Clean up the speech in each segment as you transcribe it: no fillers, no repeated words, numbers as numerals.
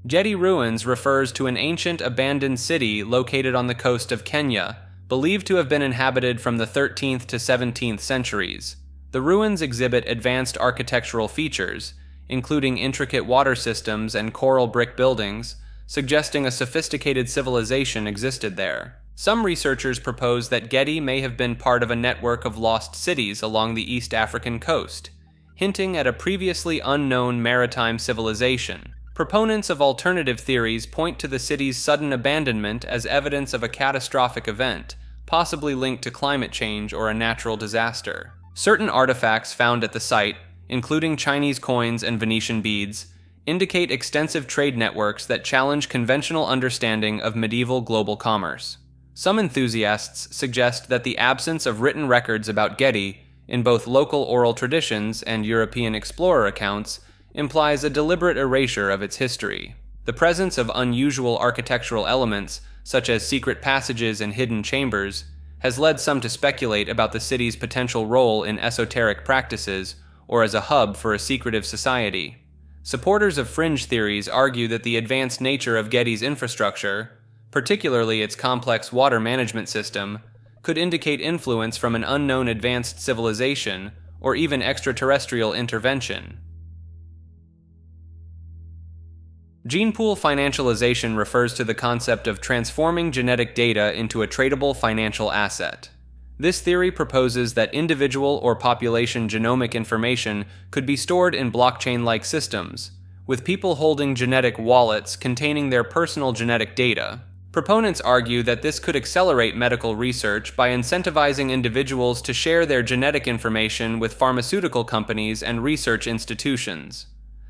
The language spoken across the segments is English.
Gedi Ruins refers to an ancient abandoned city located on the coast of Kenya, believed to have been inhabited from the 13th to 17th centuries. The ruins exhibit advanced architectural features, including intricate water systems and coral brick buildings, suggesting a sophisticated civilization existed there. Some researchers propose that Gedi may have been part of a network of lost cities along the East African coast, hinting at a previously unknown maritime civilization. Proponents of alternative theories point to the city's sudden abandonment as evidence of a catastrophic event, possibly linked to climate change or a natural disaster. Certain artifacts found at the site, including Chinese coins and Venetian beads, indicate extensive trade networks that challenge conventional understanding of medieval global commerce. Some enthusiasts suggest that the absence of written records about Gedi, in both local oral traditions and European explorer accounts, implies a deliberate erasure of its history. The presence of unusual architectural elements, such as secret passages and hidden chambers, has led some to speculate about the city's potential role in esoteric practices or as a hub for a secretive society. Supporters of fringe theories argue that the advanced nature of Gedi's infrastructure, particularly its complex water management system, could indicate influence from an unknown advanced civilization or even extraterrestrial intervention. Genepool Financialization refers to the concept of transforming genetic data into a tradable financial asset. This theory proposes that individual or population genomic information could be stored in blockchain-like systems, with people holding genetic wallets containing their personal genetic data. Proponents argue that this could accelerate medical research by incentivizing individuals to share their genetic information with pharmaceutical companies and research institutions.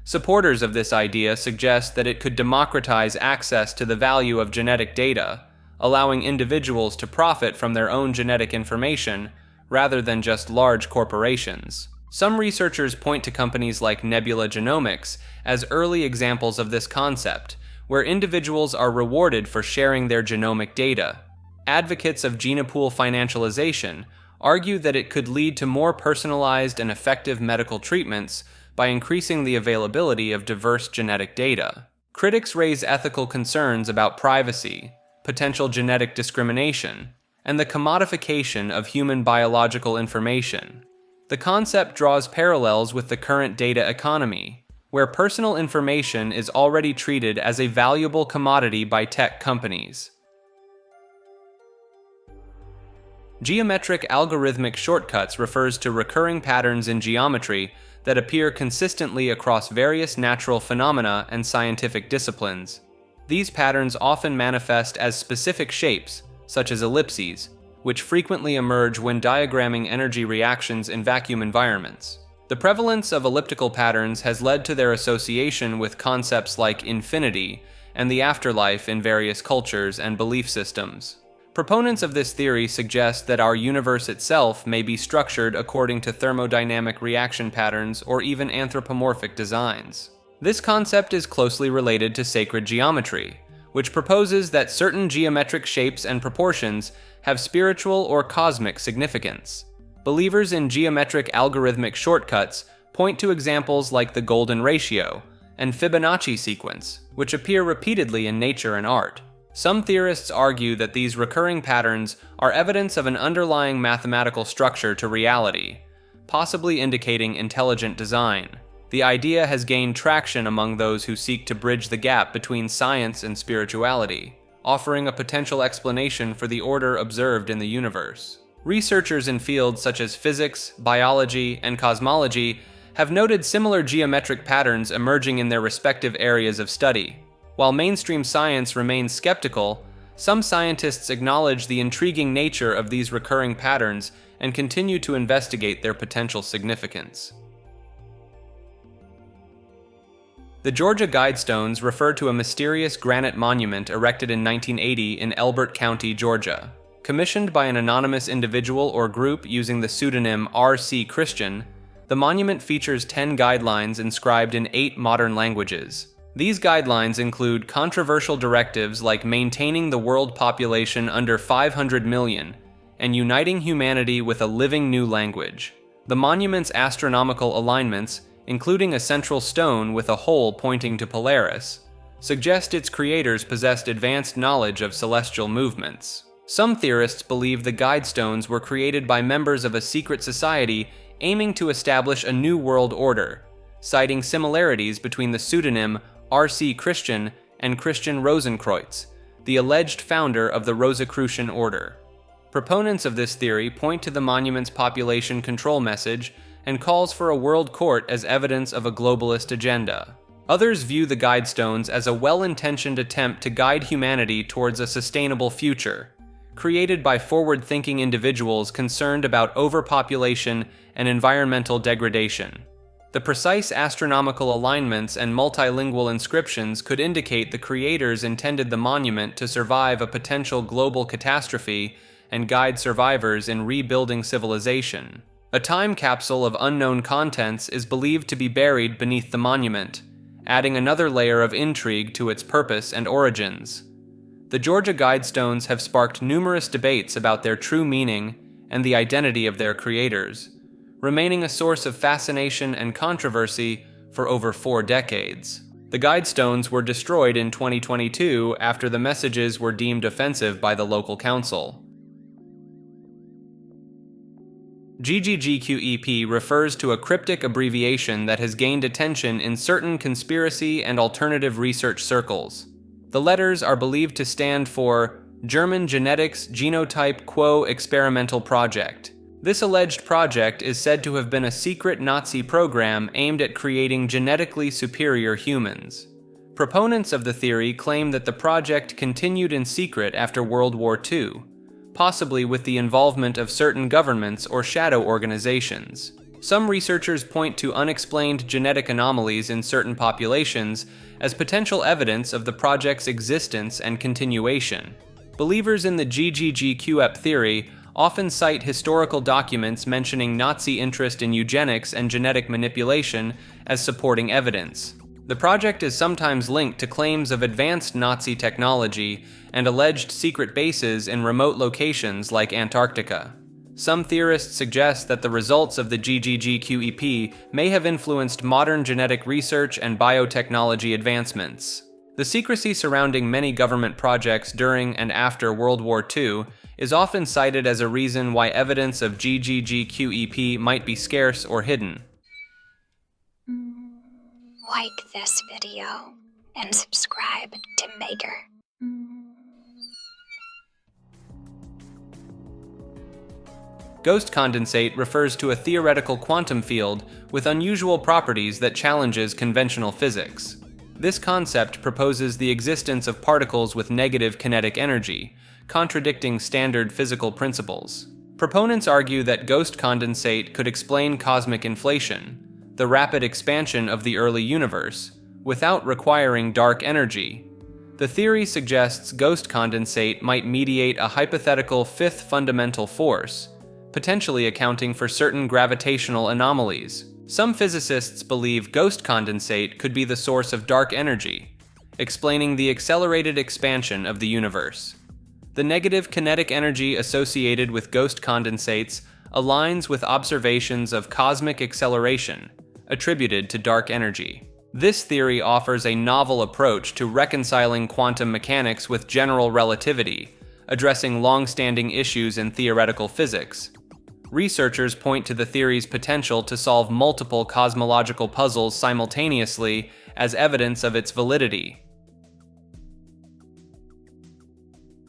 Supporters of this idea suggest that it could democratize access to the value of genetic data, allowing individuals to profit from their own genetic information rather than just large corporations. Some researchers point to companies like Nebula Genomics as early examples of this concept, where individuals are rewarded for sharing their genomic data. Advocates of Genepool Financialization argue that it could lead to more personalized and effective medical treatments by increasing the availability of diverse genetic data. Critics raise ethical concerns about privacy, potential genetic discrimination, and the commodification of human biological information. The concept draws parallels with the current data economy, where personal information is already treated as a valuable commodity by tech companies. Geometric algorithmic shortcuts refers to recurring patterns in geometry that appear consistently across various natural phenomena and scientific disciplines. These patterns often manifest as specific shapes, such as ellipses, which frequently emerge when diagramming energy reactions in vacuum environments. The prevalence of elliptical patterns has led to their association with concepts like infinity and the afterlife in various cultures and belief systems. Proponents of this theory suggest that our universe itself may be structured according to thermodynamic reaction patterns or even anthropomorphic designs. This concept is closely related to sacred geometry, which proposes that certain geometric shapes and proportions have spiritual or cosmic significance. Believers in geometric algorithmic shortcuts point to examples like the golden ratio and Fibonacci sequence, which appear repeatedly in nature and art. Some theorists argue that these recurring patterns are evidence of an underlying mathematical structure to reality, possibly indicating intelligent design. The idea has gained traction among those who seek to bridge the gap between science and spirituality, offering a potential explanation for the order observed in the universe. Researchers in fields such as physics, biology, and cosmology have noted similar geometric patterns emerging in their respective areas of study. While mainstream science remains skeptical, some scientists acknowledge the intriguing nature of these recurring patterns and continue to investigate their potential significance. The Georgia Guidestones refer to a mysterious granite monument erected in 1980 in Elbert County, Georgia. Commissioned by an anonymous individual or group using the pseudonym R.C. Christian, the monument features 10 guidelines inscribed in 8 modern languages. These guidelines include controversial directives like maintaining the world population under 500 million and uniting humanity with a living new language. The monument's astronomical alignments, including a central stone with a hole pointing to Polaris, suggest its creators possessed advanced knowledge of celestial movements. Some theorists believe the Guidestones were created by members of a secret society aiming to establish a new world order, citing similarities between the pseudonym R.C. Christian and Christian Rosenkreutz, the alleged founder of the Rosicrucian order. Proponents of this theory point to the monument's population control message and calls for a world court as evidence of a globalist agenda. Others view the Guidestones as a well-intentioned attempt to guide humanity towards a sustainable future, created by forward-thinking individuals concerned about overpopulation and environmental degradation. The precise astronomical alignments and multilingual inscriptions could indicate the creators intended the monument to survive a potential global catastrophe and guide survivors in rebuilding civilization. A time capsule of unknown contents is believed to be buried beneath the monument, adding another layer of intrigue to its purpose and origins. The Georgia Guidestones have sparked numerous debates about their true meaning and the identity of their creators, remaining a source of fascination and controversy for over 4 decades. The Guidestones were destroyed in 2022 after the messages were deemed offensive by the local council. GGGQEP refers to a cryptic abbreviation that has gained attention in certain conspiracy and alternative research circles. The letters are believed to stand for German Genetics Genotype Quo Experimental Project. This alleged project is said to have been a secret Nazi program aimed at creating genetically superior humans. Proponents of the theory claim that the project continued in secret after World War II, possibly with the involvement of certain governments or shadow organizations. Some researchers point to unexplained genetic anomalies in certain populations as potential evidence of the project's existence and continuation. Believers in the GGGQEP theory often cite historical documents mentioning Nazi interest in eugenics and genetic manipulation as supporting evidence. The project is sometimes linked to claims of advanced Nazi technology and alleged secret bases in remote locations like Antarctica. Some theorists suggest that the results of the GGGQEP may have influenced modern genetic research and biotechnology advancements. The secrecy surrounding many government projects during and after World War II is often cited as a reason why evidence of GGGQEP might be scarce or hidden. Like this video and subscribe to Maker. Ghost condensate refers to a theoretical quantum field with unusual properties that challenges conventional physics. This concept proposes the existence of particles with negative kinetic energy, contradicting standard physical principles. Proponents argue that ghost condensate could explain cosmic inflation, the rapid expansion of the early universe, without requiring dark energy. The theory suggests ghost condensate might mediate a hypothetical fifth fundamental force, potentially accounting for certain gravitational anomalies. Some physicists believe ghost condensate could be the source of dark energy, explaining the accelerated expansion of the universe. The negative kinetic energy associated with ghost condensates aligns with observations of cosmic acceleration, attributed to dark energy. This theory offers a novel approach to reconciling quantum mechanics with general relativity, addressing long-standing issues in theoretical physics. Researchers point to the theory's potential to solve multiple cosmological puzzles simultaneously as evidence of its validity.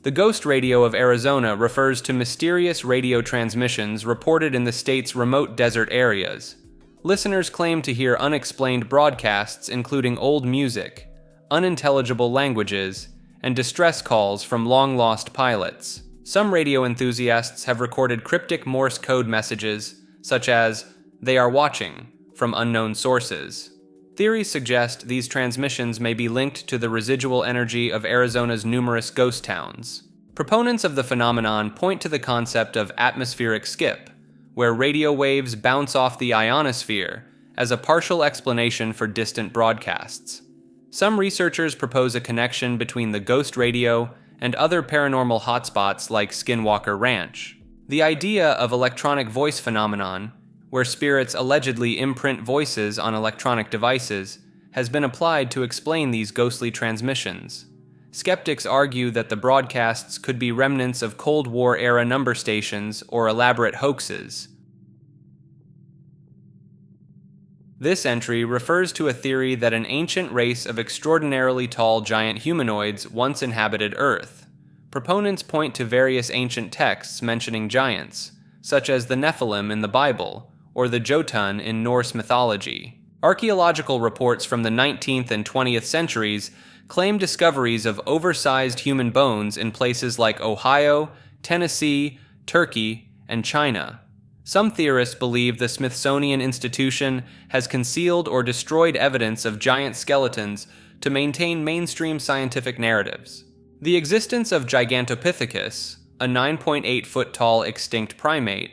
The ghost radio of Arizona refers to mysterious radio transmissions reported in the state's remote desert areas. Listeners claim to hear unexplained broadcasts including old music, unintelligible languages, and distress calls from long-lost pilots. Some radio enthusiasts have recorded cryptic Morse code messages, such as, "They are watching," from unknown sources. Theories suggest these transmissions may be linked to the residual energy of Arizona's numerous ghost towns. Proponents of the phenomenon point to the concept of atmospheric skip, where radio waves bounce off the ionosphere, as a partial explanation for distant broadcasts. Some researchers propose a connection between the ghost radio and other paranormal hotspots like Skinwalker Ranch. The idea of electronic voice phenomenon, where spirits allegedly imprint voices on electronic devices, has been applied to explain these ghostly transmissions. Skeptics argue that the broadcasts could be remnants of Cold War-era number stations or elaborate hoaxes. This entry refers to a theory that an ancient race of extraordinarily tall giant humanoids once inhabited Earth. Proponents point to various ancient texts mentioning giants, such as the Nephilim in the Bible or the Jotun in Norse mythology. Archaeological reports from the 19th and 20th centuries claim discoveries of oversized human bones in places like Ohio, Tennessee, Turkey, and China. Some theorists believe the Smithsonian Institution has concealed or destroyed evidence of giant skeletons to maintain mainstream scientific narratives. The existence of Gigantopithecus, a 9.8-foot-tall extinct primate,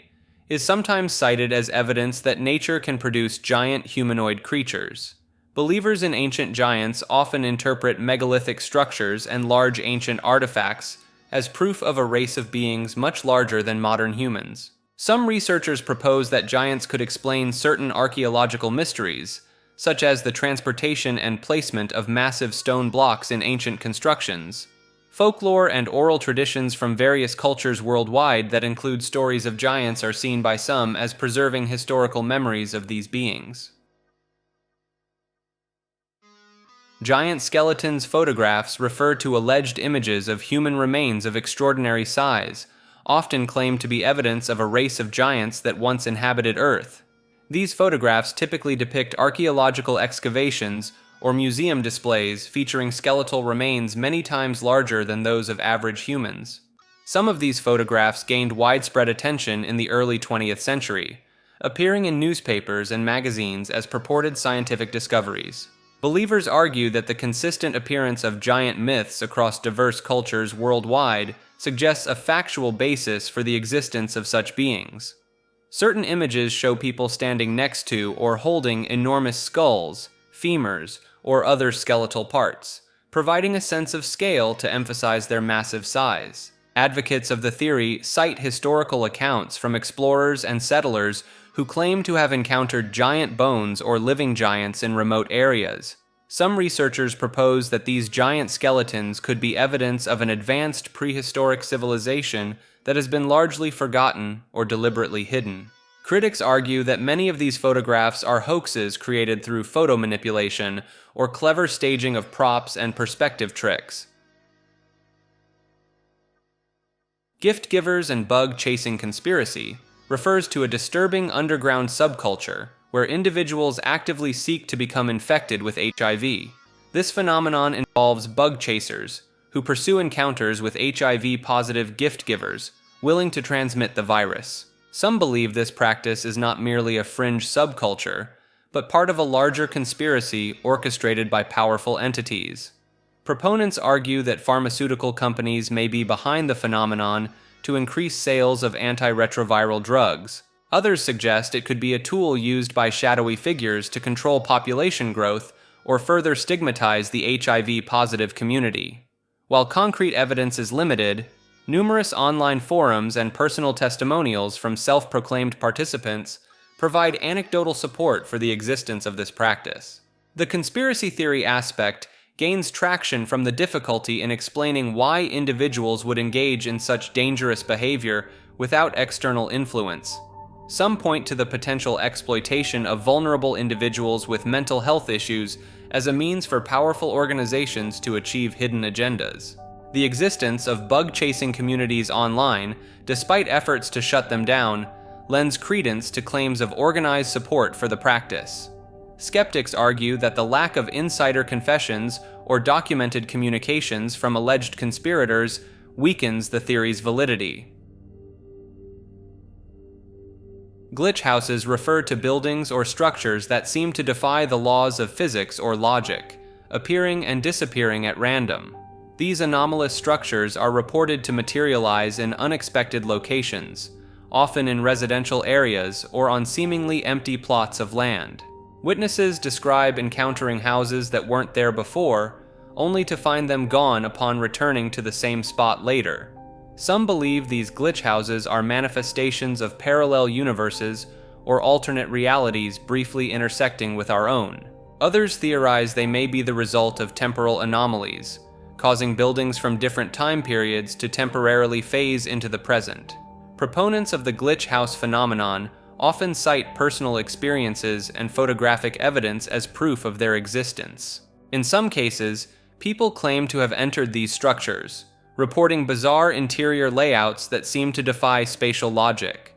is sometimes cited as evidence that nature can produce giant humanoid creatures. Believers in ancient giants often interpret megalithic structures and large ancient artifacts as proof of a race of beings much larger than modern humans. Some researchers propose that giants could explain certain archaeological mysteries, such as the transportation and placement of massive stone blocks in ancient constructions. Folklore and oral traditions from various cultures worldwide that include stories of giants are seen by some as preserving historical memories of these beings. Giant skeletons photographs refer to alleged images of human remains of extraordinary size, often claimed to be evidence of a race of giants that once inhabited Earth. These photographs typically depict archaeological excavations or museum displays featuring skeletal remains many times larger than those of average humans. Some of these photographs gained widespread attention in the early 20th century, appearing in newspapers and magazines as purported scientific discoveries. Believers argue that the consistent appearance of giant myths across diverse cultures worldwide suggests a factual basis for the existence of such beings. Certain images show people standing next to or holding enormous skulls, femurs, or other skeletal parts, providing a sense of scale to emphasize their massive size. Advocates of the theory cite historical accounts from explorers and settlers who claim to have encountered giant bones or living giants in remote areas. Some researchers propose that these giant skeletons could be evidence of an advanced prehistoric civilization that has been largely forgotten or deliberately hidden. Critics argue that many of these photographs are hoaxes created through photo manipulation or clever staging of props and perspective tricks. Gift givers and bug-chasing conspiracy refers to a disturbing underground subculture where individuals actively seek to become infected with HIV. This phenomenon involves bug chasers, who pursue encounters with HIV-positive gift givers, willing to transmit the virus. Some believe this practice is not merely a fringe subculture, but part of a larger conspiracy orchestrated by powerful entities. Proponents argue that pharmaceutical companies may be behind the phenomenon to increase sales of antiretroviral drugs. Others suggest it could be a tool used by shadowy figures to control population growth or further stigmatize the HIV-positive community. While concrete evidence is limited, numerous online forums and personal testimonials from self-proclaimed participants provide anecdotal support for the existence of this practice. The conspiracy theory aspect gains traction from the difficulty in explaining why individuals would engage in such dangerous behavior without external influence. Some point to the potential exploitation of vulnerable individuals with mental health issues as a means for powerful organizations to achieve hidden agendas. The existence of bug-chasing communities online, despite efforts to shut them down, lends credence to claims of organized support for the practice. Skeptics argue that the lack of insider confessions or documented communications from alleged conspirators weakens the theory's validity. Glitch houses refer to buildings or structures that seem to defy the laws of physics or logic, appearing and disappearing at random. These anomalous structures are reported to materialize in unexpected locations, often in residential areas or on seemingly empty plots of land. Witnesses describe encountering houses that weren't there before, only to find them gone upon returning to the same spot later. Some believe these glitch houses are manifestations of parallel universes or alternate realities briefly intersecting with our own. Others theorize they may be the result of temporal anomalies, causing buildings from different time periods to temporarily phase into the present. Proponents of the glitch house phenomenon often cite personal experiences and photographic evidence as proof of their existence. In some cases, people claim to have entered these structures, reporting bizarre interior layouts that seem to defy spatial logic.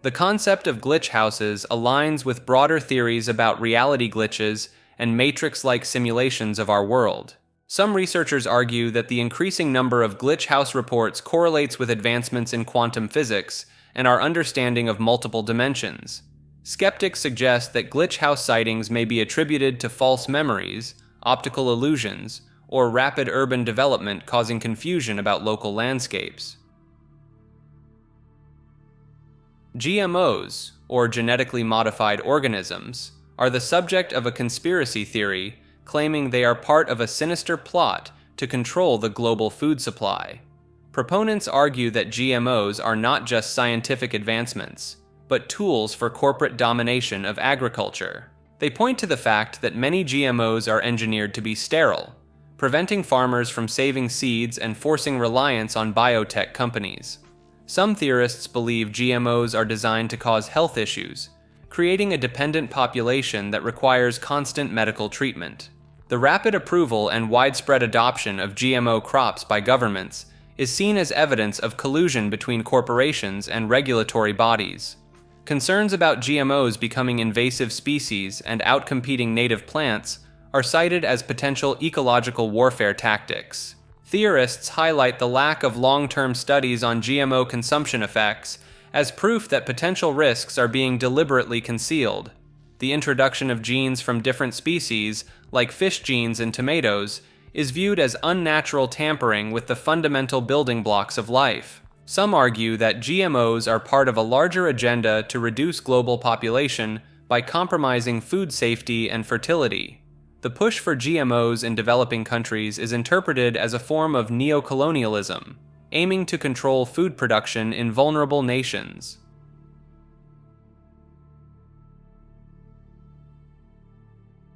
The concept of glitch houses aligns with broader theories about reality glitches and matrix-like simulations of our world. Some researchers argue that the increasing number of glitch house reports correlates with advancements in quantum physics and our understanding of multiple dimensions. Skeptics suggest that glitch house sightings may be attributed to false memories, optical illusions, or rapid urban development causing confusion about local landscapes. GMOs, or genetically modified organisms, are the subject of a conspiracy theory claiming they are part of a sinister plot to control the global food supply. Proponents argue that GMOs are not just scientific advancements, but tools for corporate domination of agriculture. They point to the fact that many GMOs are engineered to be sterile, preventing farmers from saving seeds and forcing reliance on biotech companies. Some theorists believe GMOs are designed to cause health issues, creating a dependent population that requires constant medical treatment. The rapid approval and widespread adoption of GMO crops by governments is seen as evidence of collusion between corporations and regulatory bodies. Concerns about GMOs becoming invasive species and outcompeting native plants are cited as potential ecological warfare tactics. Theorists highlight the lack of long-term studies on GMO consumption effects as proof that potential risks are being deliberately concealed. The introduction of genes from different species, like fish genes in tomatoes, is viewed as unnatural tampering with the fundamental building blocks of life. Some argue that GMOs are part of a larger agenda to reduce global population by compromising food safety and fertility. The push for GMOs in developing countries is interpreted as a form of neocolonialism, aiming to control food production in vulnerable nations.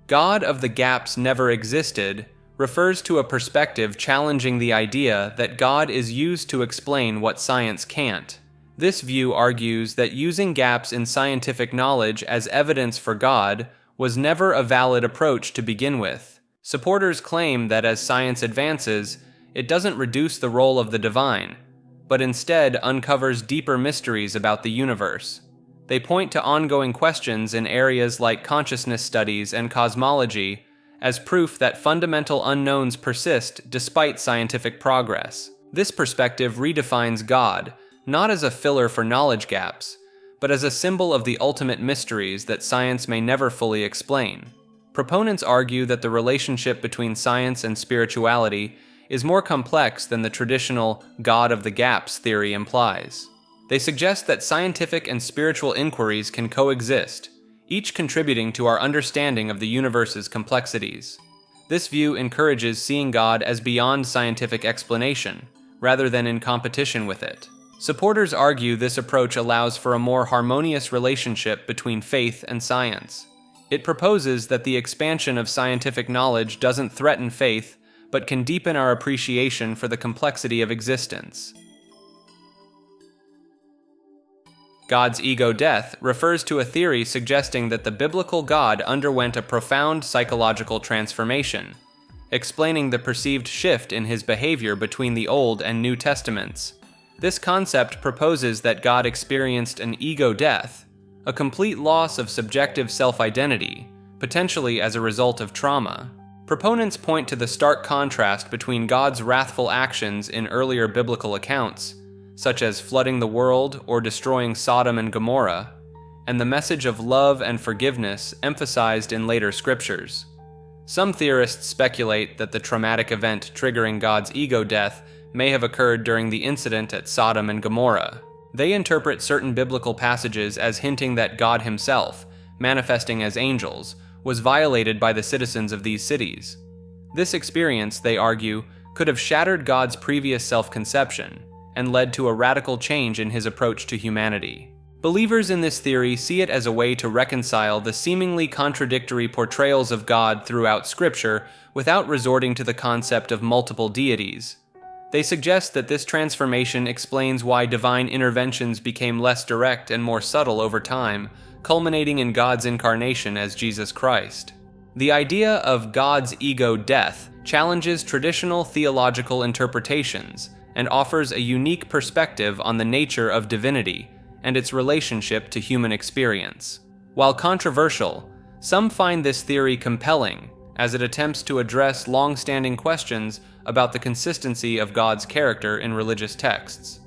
God of the gaps never existed refers to a perspective challenging the idea that God is used to explain what science can't. This view argues that using gaps in scientific knowledge as evidence for God was never a valid approach to begin with. Supporters claim that as science advances, it doesn't reduce the role of the divine, but instead uncovers deeper mysteries about the universe. They point to ongoing questions in areas like consciousness studies and cosmology as proof that fundamental unknowns persist despite scientific progress. This perspective redefines God, not as a filler for knowledge gaps, but as a symbol of the ultimate mysteries that science may never fully explain. Proponents argue that the relationship between science and spirituality is more complex than the traditional God of the gaps theory implies. They suggest that scientific and spiritual inquiries can coexist, each contributing to our understanding of the universe's complexities. This view encourages seeing God as beyond scientific explanation, rather than in competition with it. Supporters argue this approach allows for a more harmonious relationship between faith and science. It proposes that the expansion of scientific knowledge doesn't threaten faith, but can deepen our appreciation for the complexity of existence. God's ego death refers to a theory suggesting that the biblical God underwent a profound psychological transformation, explaining the perceived shift in his behavior between the Old and New Testaments. This concept proposes that God experienced an ego death, a complete loss of subjective self-identity, potentially as a result of trauma. Proponents point to the stark contrast between God's wrathful actions in earlier biblical accounts, such as flooding the world or destroying Sodom and Gomorrah, and the message of love and forgiveness emphasized in later scriptures. Some theorists speculate that the traumatic event triggering God's ego death may have occurred during the incident at Sodom and Gomorrah. They interpret certain biblical passages as hinting that God himself, manifesting as angels, was violated by the citizens of these cities. This experience, they argue, could have shattered God's previous self-conception and led to a radical change in his approach to humanity. Believers in this theory see it as a way to reconcile the seemingly contradictory portrayals of God throughout Scripture without resorting to the concept of multiple deities. They suggest that this transformation explains why divine interventions became less direct and more subtle over time, culminating in God's incarnation as Jesus Christ. The idea of God's ego death challenges traditional theological interpretations and offers a unique perspective on the nature of divinity and its relationship to human experience. While controversial, some find this theory compelling as it attempts to address long-standing questions about the consistency of God's character in religious texts.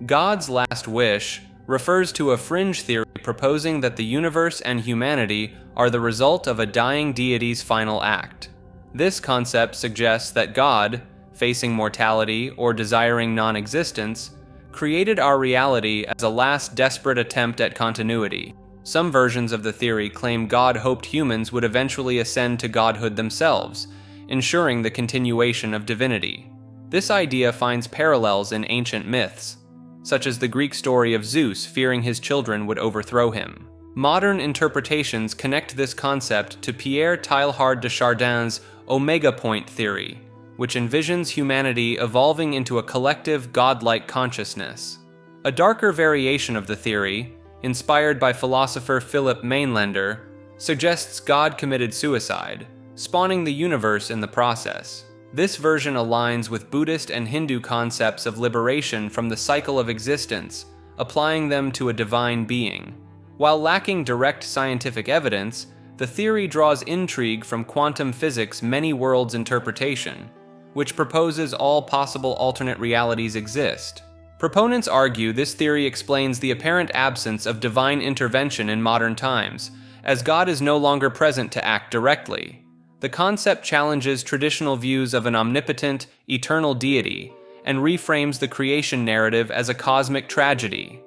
God's last wish refers to a fringe theory proposing that the universe and humanity are the result of a dying deity's final act. This concept suggests that God, facing mortality or desiring non-existence, created our reality as a last desperate attempt at continuity. Some versions of the theory claim God hoped humans would eventually ascend to godhood themselves, ensuring the continuation of divinity. This idea finds parallels in ancient myths, such as the Greek story of Zeus fearing his children would overthrow him. Modern interpretations connect this concept to Pierre Teilhard de Chardin's omega point theory, which envisions humanity evolving into a collective godlike consciousness. A darker variation of the theory, inspired by philosopher Philip Mainlander, suggests God committed suicide, spawning the universe in the process. This version aligns with Buddhist and Hindu concepts of liberation from the cycle of existence, applying them to a divine being. While lacking direct scientific evidence, the theory draws intrigue from quantum physics' many worlds interpretation, which proposes all possible alternate realities exist. Proponents argue this theory explains the apparent absence of divine intervention in modern times, as God is no longer present to act directly. The concept challenges traditional views of an omnipotent, eternal deity, and reframes the creation narrative as a cosmic tragedy.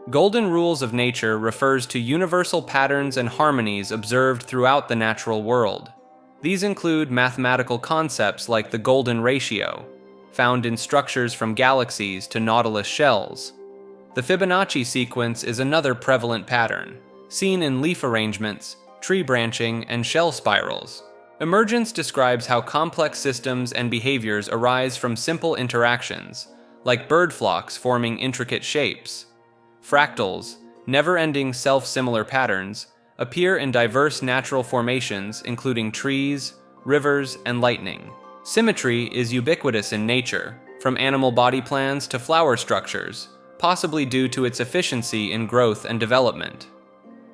Golden rules of nature refers to universal patterns and harmonies observed throughout the natural world. These include mathematical concepts like the golden ratio, found in structures from galaxies to nautilus shells. The Fibonacci sequence is another prevalent pattern, seen in leaf arrangements, tree branching, and shell spirals. Emergence describes how complex systems and behaviors arise from simple interactions, like bird flocks forming intricate shapes. Fractals, never-ending self-similar patterns, appear in diverse natural formations including trees, rivers, and lightning. Symmetry is ubiquitous in nature, from animal body plans to flower structures, possibly due to its efficiency in growth and development.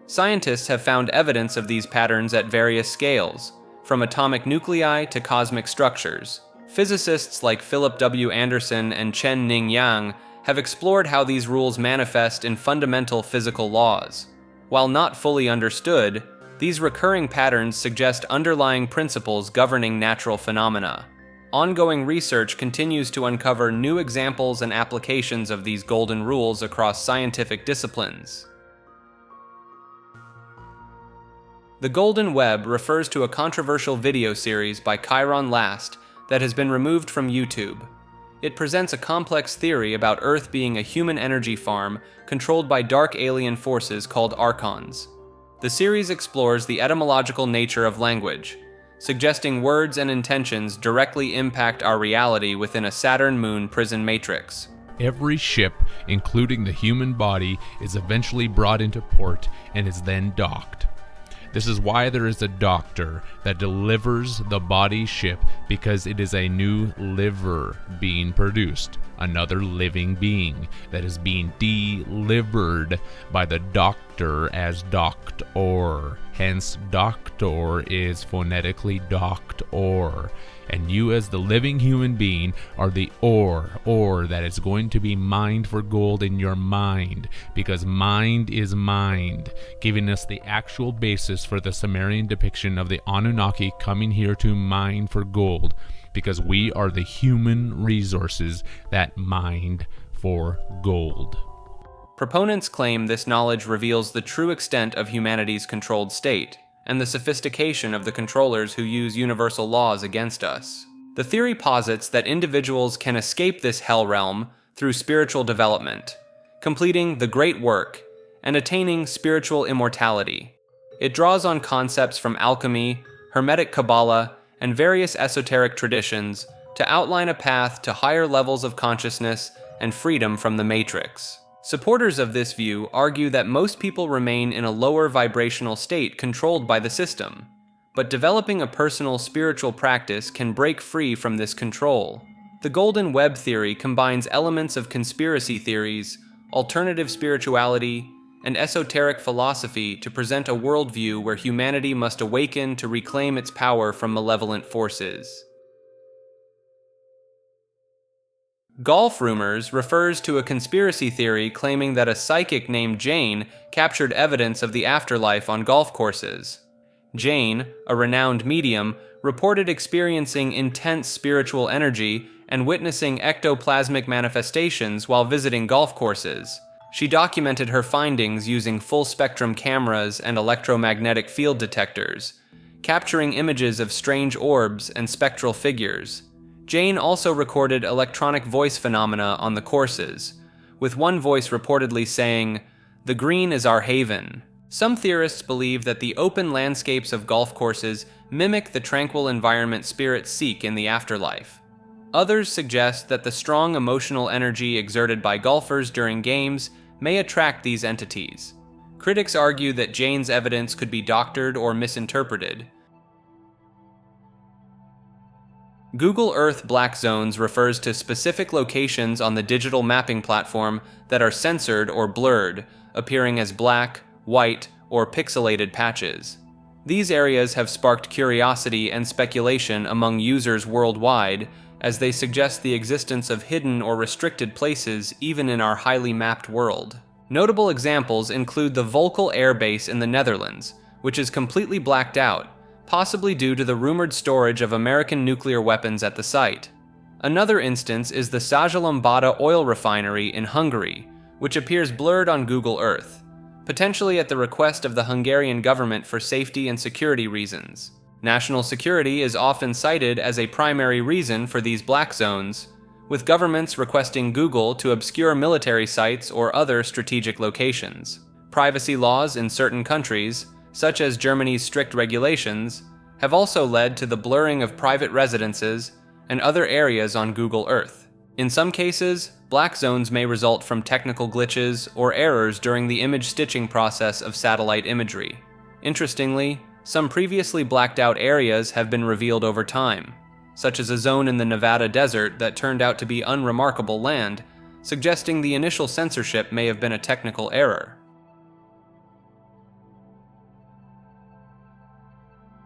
Scientists have found evidence of these patterns at various scales, from atomic nuclei to cosmic structures. Physicists like Philip W. Anderson and Chen-Ning Yang have explored how these rules manifest in fundamental physical laws. While not fully understood, these recurring patterns suggest underlying principles governing natural phenomena. Ongoing research continues to uncover new examples and applications of these golden rules across scientific disciplines. The Golden Web refers to a controversial video series by Chiron Last that has been removed from YouTube. It presents a complex theory about Earth being a human energy farm controlled by dark alien forces called archons. The series explores the etymological nature of language, suggesting words and intentions directly impact our reality within a Saturn moon prison matrix. Every ship, including the human body, is eventually brought into port and is then docked. This is why there is a doctor that delivers the body ship, because it is a new liver being produced, another living being that is being delivered by the doctor as doctor. Hence, doctor is phonetically doctor. And you as the living human being are the ore that is going to be mined for gold in your mind, because mind is mind, giving us the actual basis for the Sumerian depiction of the Anunnaki coming here to mine for gold, because we are the human resources that mined for gold. Proponents claim this knowledge reveals the true extent of humanity's controlled state, and the sophistication of the controllers who use universal laws against us. The theory posits that individuals can escape this hell realm through spiritual development, completing the great work and attaining spiritual immortality. It draws on concepts from alchemy, Hermetic Kabbalah, and various esoteric traditions to outline a path to higher levels of consciousness and freedom from the matrix. Supporters of this view argue that most people remain in a lower vibrational state controlled by the system, but developing a personal spiritual practice can break free from this control. The Golden Web theory combines elements of conspiracy theories, alternative spirituality, and esoteric philosophy to present a worldview where humanity must awaken to reclaim its power from malevolent forces. Golf Rumors refers to a conspiracy theory claiming that a psychic named Jane captured evidence of the afterlife on golf courses. Jane, a renowned medium, reported experiencing intense spiritual energy and witnessing ectoplasmic manifestations while visiting golf courses. She documented her findings using full-spectrum cameras and electromagnetic field detectors, capturing images of strange orbs and spectral figures. Jane also recorded electronic voice phenomena on the courses, with one voice reportedly saying, "The green is our haven." Some theorists believe that the open landscapes of golf courses mimic the tranquil environment spirits seek in the afterlife. Others suggest that the strong emotional energy exerted by golfers during games may attract these entities. Critics argue that Jane's evidence could be doctored or misinterpreted. Google Earth black zones refers to specific locations on the digital mapping platform that are censored or blurred, appearing as black, white, or pixelated patches. These areas have sparked curiosity and speculation among users worldwide, as they suggest the existence of hidden or restricted places even in our highly mapped world. Notable examples include the Volkel Air Base in the Netherlands, which is completely blacked out, possibly due to the rumored storage of American nuclear weapons at the site. Another instance is the Százhalombatta oil refinery in Hungary, which appears blurred on Google Earth, potentially at the request of the Hungarian government for safety and security reasons. National security is often cited as a primary reason for these black zones, with governments requesting Google to obscure military sites or other strategic locations. Privacy laws in certain countries, such as Germany's strict regulations, have also led to the blurring of private residences and other areas on Google Earth. In some cases, black zones may result from technical glitches or errors during the image stitching process of satellite imagery. Interestingly, some previously blacked out areas have been revealed over time, such as a zone in the Nevada desert that turned out to be unremarkable land, suggesting the initial censorship may have been a technical error.